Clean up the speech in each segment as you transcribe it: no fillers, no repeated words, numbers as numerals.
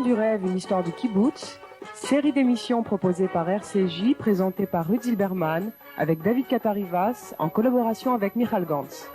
du rêve, une histoire du kibbutz, série d'émissions proposée par RCJ, présentée par Ruth Zilberman, avec David Katarivas, en collaboration avec Michal Gantz.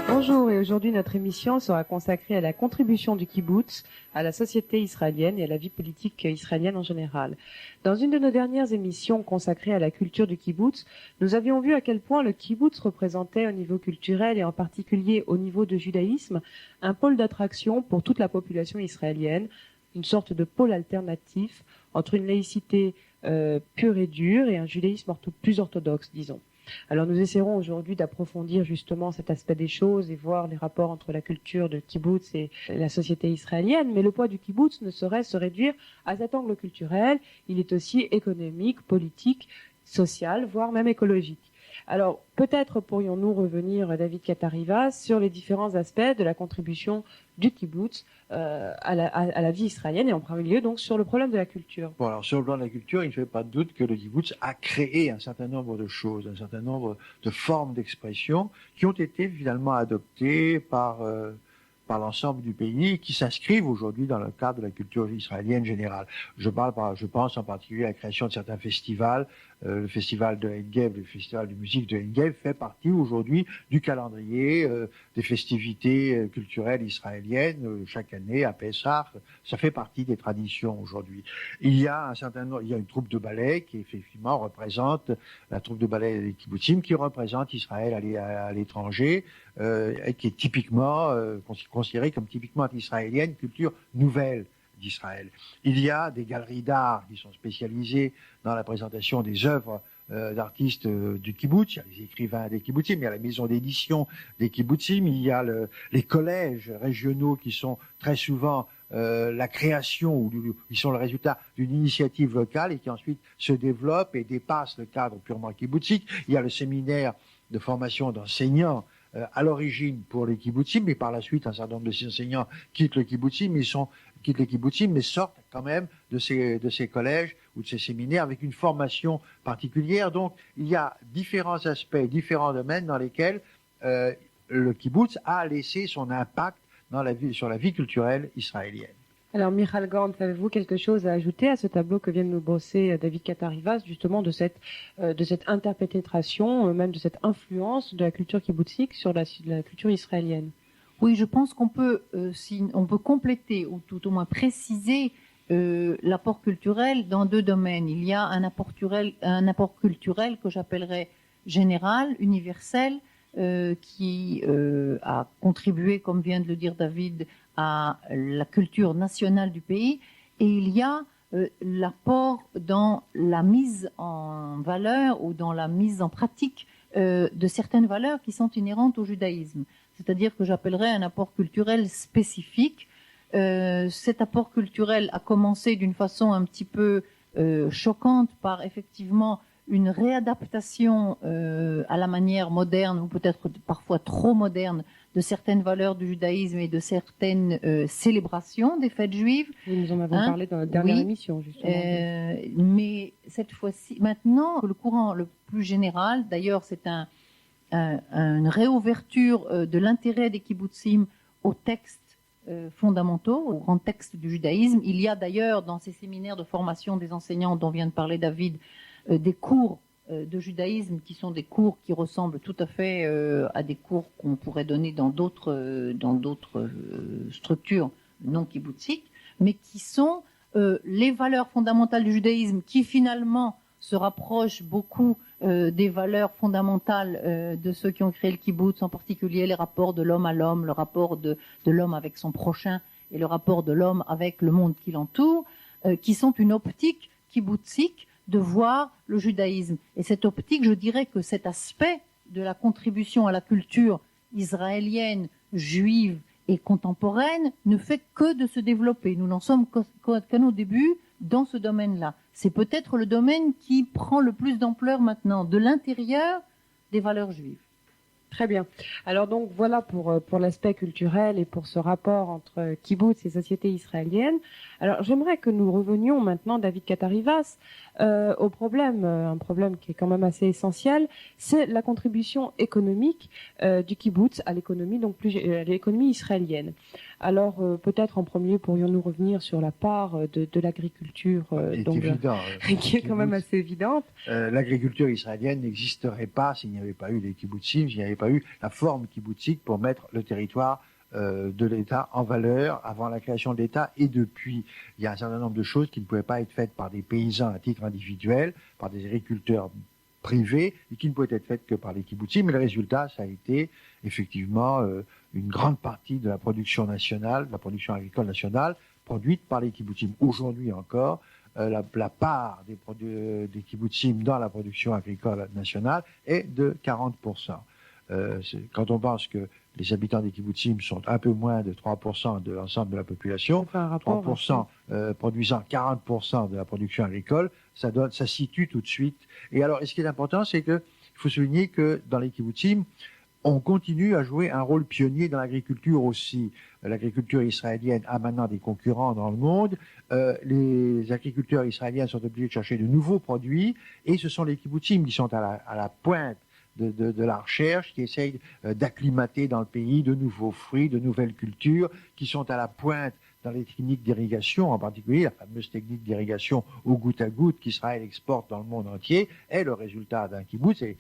Bonjour, et aujourd'hui notre émission sera consacrée à la contribution du kibbutz à la société israélienne et à la vie politique israélienne en général. Dans une de nos dernières émissions consacrées à la culture du kibbutz, nous avions vu à quel point le kibbutz représentait au niveau culturel et en particulier au niveau du judaïsme un pôle d'attraction pour toute la population israélienne, une sorte de pôle alternatif entre une laïcité pure et dure et un judaïsme plus orthodoxe, disons. Alors nous essaierons aujourd'hui d'approfondir justement cet aspect des choses et voir les rapports entre la culture de kibbutz et la société israélienne, mais le poids du kibbutz ne saurait se réduire à cet angle culturel, il est aussi économique, politique, social, voire même écologique. Alors peut-être pourrions-nous revenir, David Katarivas, sur les différents aspects de la contribution du kibbutz à la vie israélienne et en premier lieu donc sur le problème de la culture. Bon, alors sur le plan de la culture, il ne fait pas de doute que le kibbutz a créé un certain nombre de choses, un certain nombre de formes d'expression qui ont été finalement adoptées par l'ensemble du pays, qui s'inscrivent aujourd'hui dans le cadre de la culture israélienne générale. Je pense en particulier à la création de certains festivals. Le festival de Ein-Gev, le festival de musique de Ein-Gev fait partie aujourd'hui du calendrier des festivités culturelles israéliennes chaque année à Pessah. Ça fait partie des traditions aujourd'hui. Il y a une troupe de ballet qui effectivement représente la troupe de ballet des kibbutzim qui représente Israël à l'étranger et qui est typiquement considérée comme typiquement israélienne, culture nouvelle d'Israël. Il y a des galeries d'art qui sont spécialisées dans la présentation des œuvres d'artistes du kibbutz. Il y a les écrivains des kibbutzim, il y a la maison d'édition des kibbutzim, il y a les collèges régionaux qui sont très souvent la création ou ils sont le résultat d'une initiative locale et qui ensuite se développent et dépassent le cadre purement kibbutzik. Il y a le séminaire de formation d'enseignants à l'origine pour les kibbutzim, mais par la suite un certain nombre de ces enseignants quittent les kibbutzim, mais sortent quand même de ces collèges ou de ces séminaires avec une formation particulière. Donc il y a différents aspects, différents domaines dans lesquels le kibbutz a laissé son impact sur la vie culturelle israélienne. Alors Michal Gantz, avez-vous quelque chose à ajouter à ce tableau que vient de nous brosser David Katarivas, justement de cette interpénétration, même de cette influence de la culture kibboutzik sur la culture israélienne? Oui, je pense qu'on peut, on peut compléter ou tout au moins préciser l'apport culturel dans deux domaines. Il y a un apport culturel que j'appellerais général, universel, qui a contribué, comme vient de le dire David, à la culture nationale du pays. Et il y a l'apport dans la mise en valeur ou dans la mise en pratique de certaines valeurs qui sont inhérentes au judaïsme. C'est-à-dire que j'appellerais un apport culturel spécifique. Cet apport culturel a commencé d'une façon un petit peu choquante par effectivement une réadaptation à la manière moderne ou peut-être parfois trop moderne de certaines valeurs du judaïsme et de certaines célébrations des fêtes juives. Nous en avons parlé dans la dernière émission, justement. Mais cette fois-ci, maintenant, le courant le plus général, d'ailleurs c'est une réouverture de l'intérêt des kibbutzim aux textes fondamentaux, aux grands textes du judaïsme. Il y a d'ailleurs dans ces séminaires de formation des enseignants dont vient de parler David, des cours de judaïsme qui sont des cours qui ressemblent tout à fait à des cours qu'on pourrait donner dans d'autres structures non kibbutziques, mais qui sont les valeurs fondamentales du judaïsme qui finalement se rapprochent beaucoup des valeurs fondamentales de ceux qui ont créé le kibbutz, en particulier les rapports de l'homme à l'homme, le rapport de l'homme avec son prochain et le rapport de l'homme avec le monde qui l'entoure, qui sont une optique kibbutzique de voir le judaïsme. Et cette optique, je dirais que cet aspect de la contribution à la culture israélienne, juive et contemporaine ne fait que de se développer. Nous n'en sommes qu'à nos débuts dans ce domaine-là. C'est peut-être le domaine qui prend le plus d'ampleur maintenant, de l'intérieur des valeurs juives. Très bien. Alors donc voilà pour l'aspect culturel et pour ce rapport entre kibbutz et société israélienne. Alors j'aimerais que nous revenions maintenant, David Katarivas, au problème, un problème qui est quand même assez essentiel, c'est la contribution économique du kibbutz à l'économie, donc à l'économie israélienne. Alors, peut-être en premier, pourrions-nous revenir sur la part de l'agriculture, qui est quand même assez évidente. L'agriculture israélienne n'existerait pas s'il n'y avait pas eu les kibbutzim, s'il n'y avait pas eu la forme kibbutzique pour mettre le territoire de l'État en valeur avant la création de l'État et depuis. Il y a un certain nombre de choses qui ne pouvaient pas être faites par des paysans à titre individuel, par des agriculteurs privés, et qui ne pouvaient être faites que par les kibbutzim. Mais le résultat, ça a été effectivement une grande partie de la production nationale, de la production agricole nationale, produite par les kibbutzim. Aujourd'hui encore, la part des kibbutzim dans la production agricole nationale est de 40%. Quand on pense que les habitants des kibbutzim sont un peu moins de 3% de l'ensemble de la population, 3% produisant 40% de la production agricole, ça situe tout de suite. Et alors, ce qui est important, c'est qu'il faut souligner que dans les kibbutzim, on continue à jouer un rôle pionnier dans l'agriculture aussi. L'agriculture israélienne a maintenant des concurrents dans le monde. Les agriculteurs israéliens sont obligés de chercher de nouveaux produits et ce sont les kibbutzim qui sont à la pointe de la recherche, qui essayent d'acclimater dans le pays de nouveaux fruits, de nouvelles cultures, qui sont à la pointe dans les techniques d'irrigation, en particulier la fameuse technique d'irrigation au goutte à goutte qu'Israël exporte dans le monde entier, est le résultat d'un kibbutz et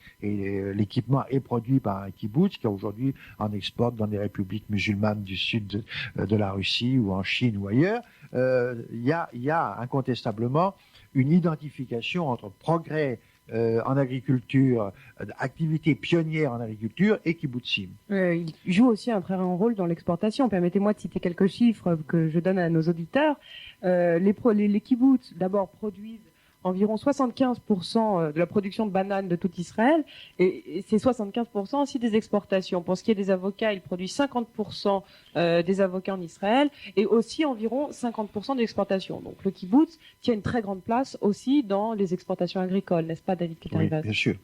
l'équipement est produit par un kibbutz qui aujourd'hui en exporte dans des républiques musulmanes du sud de la Russie ou en Chine ou ailleurs. Il y a incontestablement une identification entre progrès en agriculture, activité pionnière en agriculture et kibbutzim. Il joue aussi un très grand rôle dans l'exportation. Permettez-moi de citer quelques chiffres que je donne à nos auditeurs. Les kibbutz, d'abord, produisent environ 75% de la production de bananes de tout Israël, et c'est 75% aussi des exportations. Pour ce qui est des avocats, ils produisent 50% des avocats en Israël, et aussi environ 50% d'exportation. Donc le kibbutz tient une très grande place aussi dans les exportations agricoles, n'est-ce pas, David Ketarivas? Oui, bien sûr.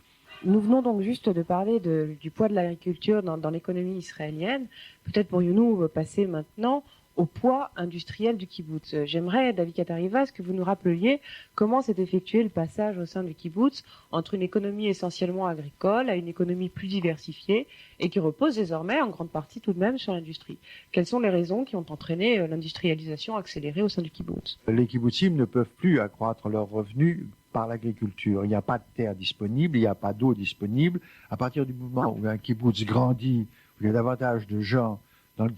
Nous venons donc juste de parler du poids de l'agriculture dans l'économie israélienne. Peut-être pourrions-nous passer maintenant au poids industriel du kibbutz. J'aimerais, David Ketarivas, que vous nous rappeliez comment s'est effectué le passage au sein du kibbutz entre une économie essentiellement agricole à une économie plus diversifiée et qui repose désormais en grande partie tout de même sur l'industrie. Quelles sont les raisons qui ont entraîné l'industrialisation accélérée au sein du kibbutz? Les kibbutzim ne peuvent plus accroître leurs revenus par l'agriculture. Il n'y a pas de terre disponible, il n'y a pas d'eau disponible. À partir du moment où un kibbutz grandit, où il y a davantage de gens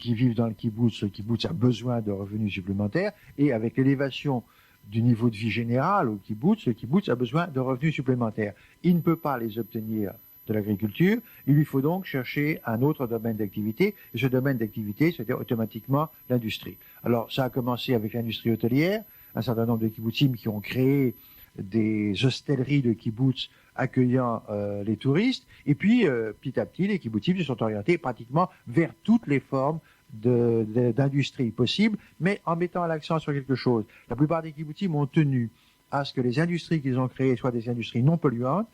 qui vivent dans le kibbutz a besoin de revenus supplémentaires, et avec l'élévation du niveau de vie général au kibbutz, le kibbutz a besoin de revenus supplémentaires. Il ne peut pas les obtenir de l'agriculture, il lui faut donc chercher un autre domaine d'activité, et ce domaine d'activité, c'était automatiquement l'industrie. Alors, ça a commencé avec l'industrie hôtelière, un certain nombre de kibbutzim qui ont créé des hostelleries de kibbutz accueillant les touristes. Et puis, petit à petit, les kibbutzim se sont orientés pratiquement vers toutes les formes d'industrie possibles, mais en mettant l'accent sur quelque chose. La plupart des kibbutzim ont tenu à ce que les industries qu'ils ont créées soient des industries non polluantes,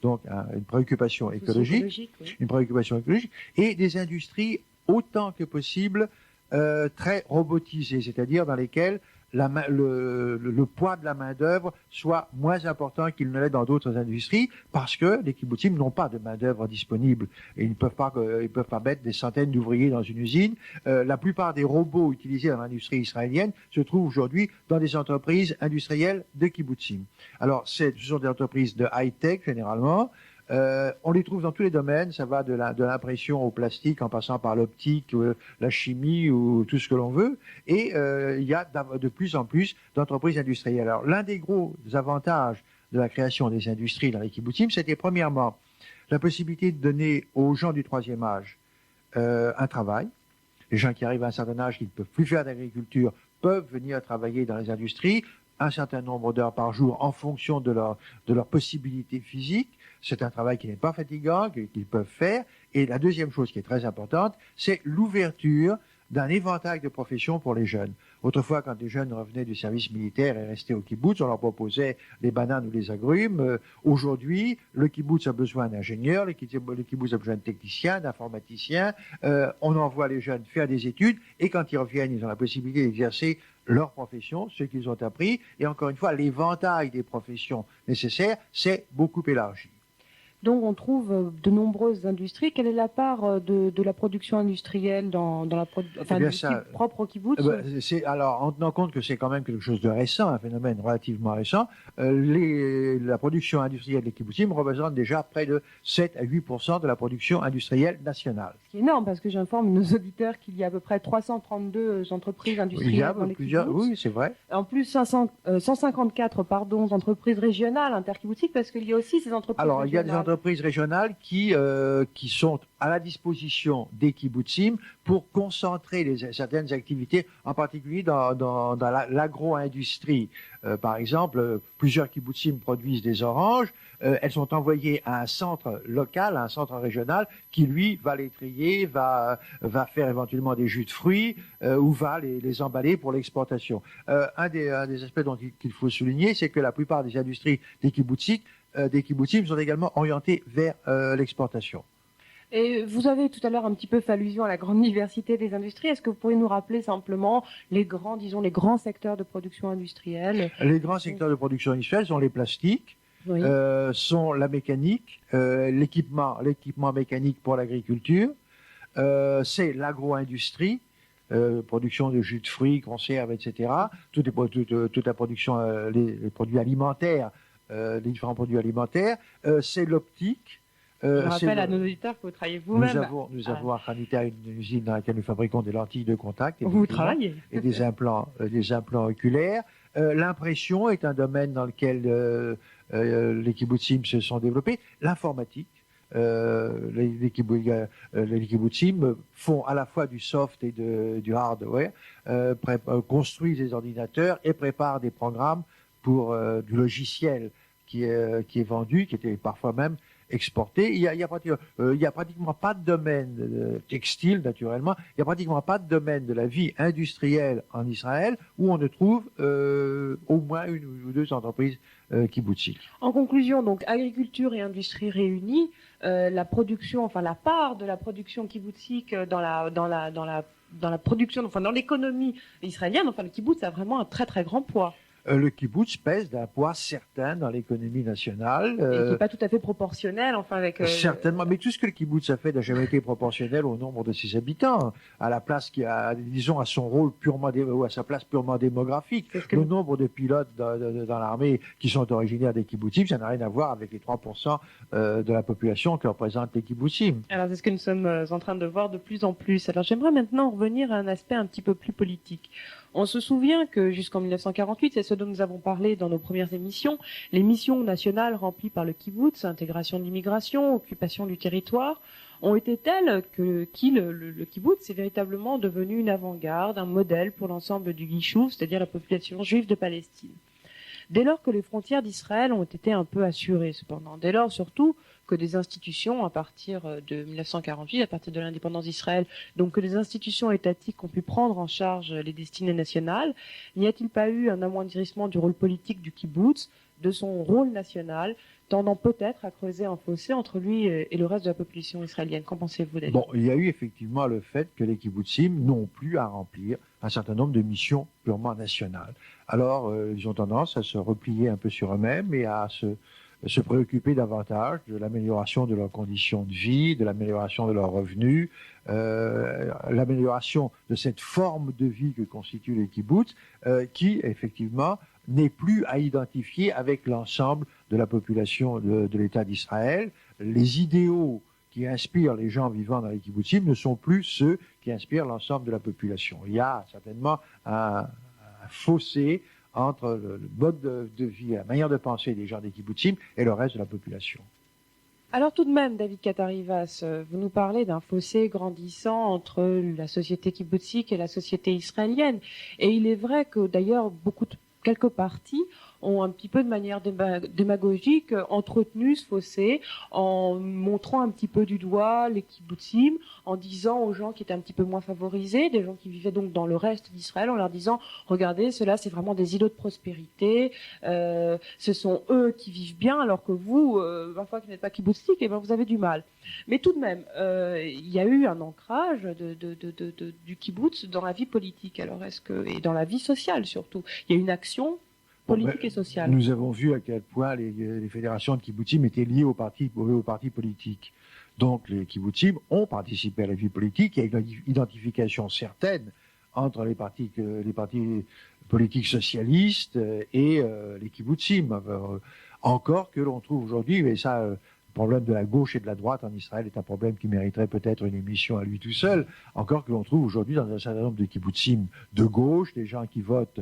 donc une préoccupation écologique, oui. Une préoccupation écologique, et des industries autant que possible très robotisées, c'est-à-dire dans lesquelles le poids de la main-d'œuvre soit moins important qu'il ne l'est dans d'autres industries, parce que les kibbutzim n'ont pas de main-d'œuvre disponible et ils ne peuvent pas mettre des centaines d'ouvriers dans une usine. La plupart des robots utilisés dans l'industrie israélienne se trouvent aujourd'hui dans des entreprises industrielles de kibbutzim. Alors, ce sont des entreprises de high-tech généralement. On les trouve dans tous les domaines, ça va de l'impression au plastique en passant par l'optique, la chimie ou tout ce que l'on veut, et il y a de plus en plus d'entreprises industrielles. Alors l'un des gros avantages de la création des industries dans les kibbutzim, c'était premièrement la possibilité de donner aux gens du troisième âge un travail. Les gens qui arrivent à un certain âge qui ne peuvent plus faire d'agriculture peuvent venir travailler dans les industries, un certain nombre d'heures par jour en fonction de leur possibilité physique. C'est un travail qui n'est pas fatigant, qu'ils peuvent faire. Et la deuxième chose qui est très importante, c'est l'ouverture d'un éventail de professions pour les jeunes. Autrefois, quand les jeunes revenaient du service militaire et restaient au kibbutz, on leur proposait les bananes ou les agrumes. Aujourd'hui, le kibbutz a besoin d'ingénieurs, le kibbutz a besoin de techniciens, d'informaticiens. On envoie les jeunes faire des études et quand ils reviennent, ils ont la possibilité d'exercer leur profession, ce qu'ils ont appris. Et encore une fois, l'éventail des professions nécessaires s'est beaucoup élargi. Donc on trouve de nombreuses industries. Quelle est la part de la production industrielle dans la propre au kibbutz? Alors, en tenant compte que c'est quand même quelque chose de récent, un phénomène relativement récent, la production industrielle des kibbutzim représente déjà près de 7 à 8% de la production industrielle nationale. Ce qui est énorme, parce que j'informe nos auditeurs qu'il y a à peu près 332 entreprises industrielles dans les kibbutz. Oui, c'est vrai. En plus, 154 entreprises régionales interkibboutziques, parce qu'il y a aussi ces entreprises régionales. Alors, il y a des entreprises régionales qui sont à la disposition des kibbutzim pour concentrer certaines activités, en particulier dans l'agro-industrie. Par exemple, plusieurs kibbutzim produisent des oranges. Elles sont envoyées à un centre local, à un centre régional, qui lui va les trier, va faire éventuellement des jus de fruits ou va les emballer pour l'exportation. Un des aspects qu'il faut souligner, c'est que la plupart des industries des kibbutzim sont également orientées vers l'exportation. Et vous avez tout à l'heure un petit peu fait allusion à la grande diversité des industries. Est-ce que vous pourriez nous rappeler simplement les grands secteurs de production industrielle? Les grands secteurs de production industrielle sont les plastiques, oui. Sont la mécanique, l'équipement mécanique pour l'agriculture, c'est l'agro-industrie, production de jus de fruits, conserves, etc. Toute la production, les produits alimentaires, les différents produits alimentaires, c'est l'optique. Je rappelle à nos auditeurs que vous travaillez vous-même. Nous avons à Kranita une usine dans laquelle nous fabriquons des lentilles de contact. Vous travaillez. Et des implants oculaires. L'impression est un domaine dans lequel les kibbutzim se sont développés. L'informatique. Les kibbutzim font à la fois du soft et du hardware, construisent des ordinateurs et préparent des programmes pour du logiciel qui est vendu, qui était parfois même exporté. Il y a pratiquement pas de domaine textile, naturellement. Il y a pratiquement pas de domaine de la vie industrielle en Israël où on ne trouve au moins une ou deux entreprises kibbutzim. En conclusion, donc agriculture et industrie réunies, la part de la production kibbutzik dans la production, enfin dans l'économie israélienne, enfin le kibbutz a vraiment un très très grand poids. Le kibbutz pèse d'un poids certain dans l'économie nationale. Et qui n'est pas tout à fait proportionnel, enfin avec... Certainement, mais tout ce que le kibbutz a fait n'a jamais été proportionnel au nombre de ses habitants, à la place à son rôle ou à sa place purement démographique. Le nombre de pilotes dans l'armée qui sont originaires des kibbutzim, ça n'a rien à voir avec les 3% de la population que représentent les kibbutzim. Alors c'est ce que nous sommes en train de voir de plus en plus. Alors j'aimerais maintenant revenir à un aspect un petit peu plus politique. On se souvient que jusqu'en 1948, c'est ce dont nous avons parlé dans nos premières émissions, les missions nationales remplies par le kibbutz, intégration de l'immigration, occupation du territoire, ont été telles que le kibbutz est véritablement devenu une avant-garde, un modèle pour l'ensemble du Guichouf, c'est-à-dire la population juive de Palestine. Dès lors que les frontières d'Israël ont été un peu assurées, cependant, dès lors surtout que des institutions, à partir de 1948, à partir de l'indépendance d'Israël, donc que des institutions étatiques ont pu prendre en charge les destinées nationales, n'y a-t-il pas eu un amoindrissement du rôle politique du kibbutz, de son rôle national, tendant peut-être à creuser un fossé entre lui et le reste de la population israélienne? Qu'en pensez-vous, David? Bon, il y a eu effectivement le fait que les kibbutzim n'ont plus à remplir un certain nombre de missions purement nationales. Alors, ils ont tendance à se replier un peu sur eux-mêmes et à se préoccuper davantage de l'amélioration de leurs conditions de vie, de l'amélioration de leurs revenus, l'amélioration de cette forme de vie que constituent les kibbutz, qui, effectivement, n'est plus à identifier avec l'ensemble de la population de l'État d'Israël. Les idéaux qui inspirent les gens vivant dans les kibbutzim ne sont plus ceux qui inspirent l'ensemble de la population. Il y a certainement un fossé entre le mode de vie, la manière de penser des gens des kibbutzim et le reste de la population. Alors tout de même, David Katarivas, vous nous parlez d'un fossé grandissant entre la société kibbutzik et la société israélienne. Et il est vrai que d'ailleurs quelques partis ont un petit peu de manière démagogique entretenu ce fossé en montrant un petit peu du doigt les kibbutzim, en disant aux gens qui étaient un petit peu moins favorisés, des gens qui vivaient donc dans le reste d'Israël, en leur disant « Regardez, ceux-là, c'est vraiment des îlots de prospérité, ce sont eux qui vivent bien, alors que vous, parfois qui n'êtes pas kibbutzik, eh ben, vous avez du mal. » Mais tout de même, il y a eu un ancrage du kibbutz dans la vie politique, alors et dans la vie sociale surtout. Il y a une action. politique et sociale. Nous avons vu à quel point les fédérations de kibbutzim étaient liées aux partis politiques. Donc les kibbutzim ont participé à la vie politique. Il y a une identification certaine entre les partis politiques socialistes et les kibbutzim. Encore que l'on trouve aujourd'hui, mais ça, le problème de la gauche et de la droite en Israël est un problème qui mériterait peut-être une émission à lui tout seul. Encore que l'on trouve aujourd'hui dans un certain nombre de kibbutzim de gauche, des gens qui votent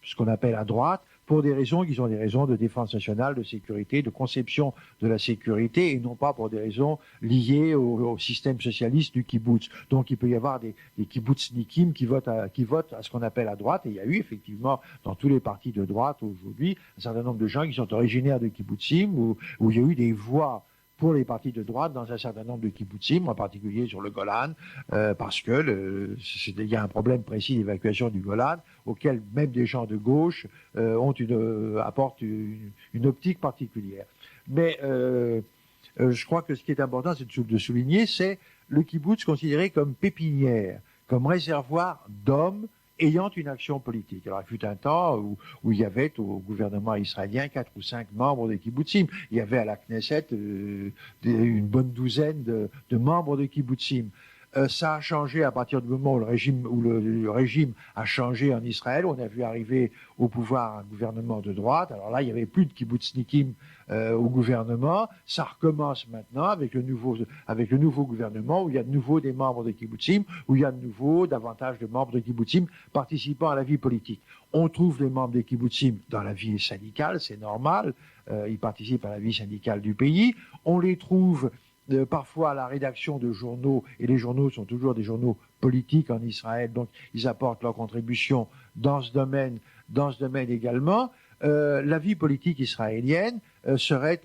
ce qu'on appelle à droite, pour des raisons qui sont des raisons de défense nationale, de sécurité, de conception de la sécurité, et non pas pour des raisons liées au système socialiste du kibbutz. Donc il peut y avoir des kibbutznikim qui votent à ce qu'on appelle à droite, et il y a eu effectivement dans tous les partis de droite aujourd'hui un certain nombre de gens qui sont originaires de kibbutzim, où il y a eu des voix pour les partis de droite dans un certain nombre de kibbutzim, en particulier sur le Golan, parce que il y a un problème précis d'évacuation du Golan, auquel même des gens de gauche apportent une optique particulière. Mais je crois que ce qui est important de souligner, c'est le kibbutz considéré comme pépinière, comme réservoir d'hommes ayant une action politique. Alors, il fut un temps où il y avait au gouvernement israélien 4 ou 5 membres des kibbutzim. Il y avait à la Knesset une bonne douzaine de membres de kibbutzim. Ça a changé à partir du moment où le régime a changé en Israël. On a vu arriver au pouvoir un gouvernement de droite. Alors là, il n'y avait plus de kibbutznikim au gouvernement. Ça recommence maintenant avec le nouveau gouvernement où il y a de nouveau des membres de kibbutzim, où il y a de nouveau davantage de membres de kibbutzim participant à la vie politique. On trouve les membres des kibbutzim dans la vie syndicale, c'est normal. Ils participent à la vie syndicale du pays. On les trouve parfois à la rédaction de journaux, et les journaux sont toujours des journaux politiques en Israël, donc ils apportent leur contribution dans ce domaine également. La vie politique israélienne serait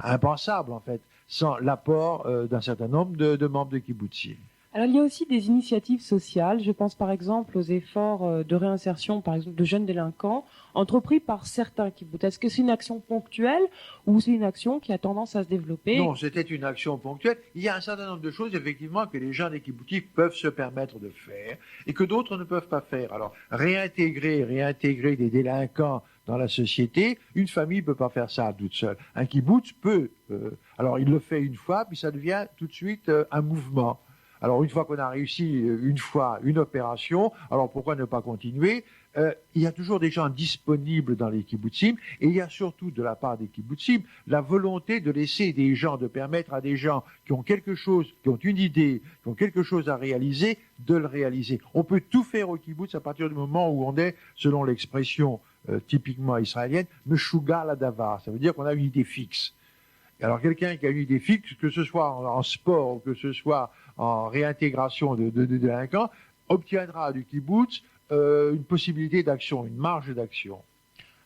impensable, en fait, sans l'apport d'un certain nombre de membres de kibbutzim. Alors, il y a aussi des initiatives sociales. Je pense par exemple aux efforts de réinsertion, par exemple, de jeunes délinquants, entrepris par certains kibboutz. Est-ce que c'est une action ponctuelle ou c'est une action qui a tendance à se développer? Non, c'était une action ponctuelle. Il y a un certain nombre de choses, effectivement, que les gens des kibbutzim peuvent se permettre de faire et que d'autres ne peuvent pas faire. Alors, réintégrer des délinquants dans la société, une famille ne peut pas faire ça toute seule. Un kibbutz peut. Alors, il le fait une fois, puis ça devient tout de suite un mouvement. Alors, une fois qu'on a réussi une opération, alors pourquoi ne pas continuer? Il y a toujours des gens disponibles dans les kibbutzim, et il y a surtout de la part des kibbutzim la volonté de laisser des gens, de permettre à des gens qui ont quelque chose, qui ont une idée, qui ont quelque chose à réaliser, de le réaliser. On peut tout faire au kibbutz à partir du moment où on est, selon l'expression typiquement israélienne, meshuga ladavar. Ça veut dire qu'on a une idée fixe. Alors quelqu'un qui a une idée fixe, que ce soit en sport ou que ce soit en réintégration de délinquants, obtiendra du kibbutz une possibilité d'action, une marge d'action.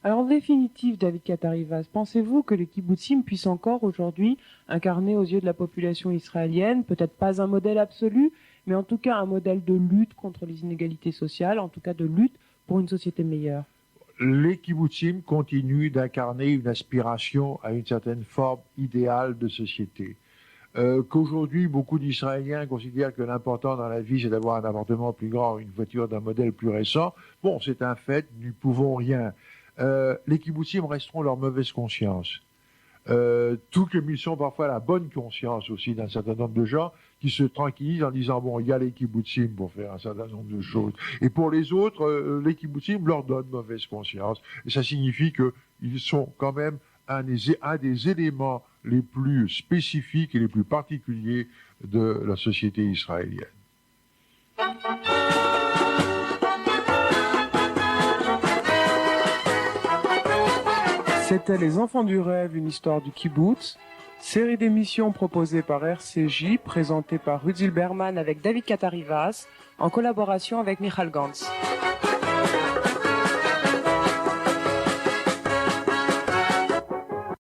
Alors en définitive, David Katarivas, pensez-vous que les kibbutzim puissent encore aujourd'hui incarner aux yeux de la population israélienne, peut-être pas un modèle absolu, mais en tout cas un modèle de lutte contre les inégalités sociales, en tout cas de lutte pour une société meilleure? Les kibbutzim continuent d'incarner une aspiration à une certaine forme idéale de société. Qu'aujourd'hui, beaucoup d'Israéliens considèrent que l'important dans la vie, c'est d'avoir un appartement plus grand, une voiture d'un modèle plus récent. Bon, c'est un fait, nous ne pouvons rien. Les kibbutzim resteront leur mauvaise conscience. Tout comme ils sont parfois la bonne conscience aussi d'un certain nombre de gens qui se tranquillisent en disant bon, il y a les kibbutzim pour faire un certain nombre de choses. Et pour les autres, les kibbutzim leur donnent mauvaise conscience. Et ça signifie qu'ils sont quand même un des éléments les plus spécifiques et les plus particuliers de la société israélienne. C'était Les Enfants du Rêve, une histoire du kibbutz, série d'émissions proposée par RCJ, présentée par Rudy Berman avec David Katarivas, en collaboration avec Michal Gantz.